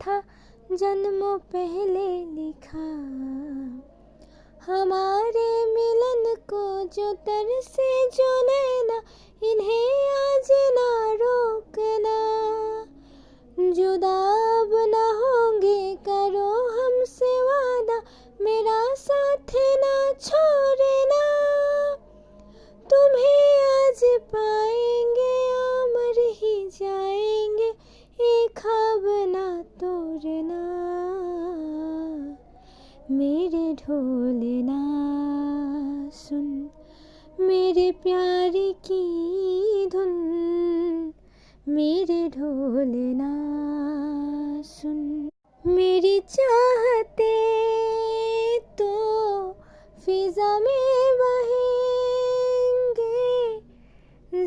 था जन्मों पहले लिखा। हमारे मिलन को जो तरसे जो नैना, इन्हें आज ना रोकना। जुदा अब ना होंगे करो हमसे वादा, मेरा साथ ना छोड़ना। तुम्हें आज पाएंगे अमर ही जाएंगे, ये ख्वाब ना तोड़ना। मेरे ढोलना सुन, मेरे प्यार की धुन। मेरे ढोलना सुन, मेरी चाहते तो फिजा में बहेंगे,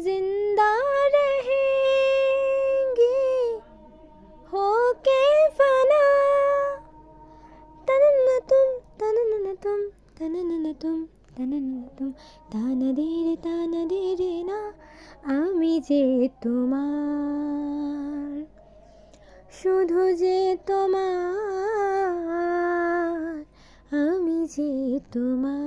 जिंदा रहेंगे होके फना। तनन तुम तनन तुम तनन तुम तनन तुम, तान दे रे ना আমি যে তোমার, শুধু যে তোমার, আমি যে তোমার।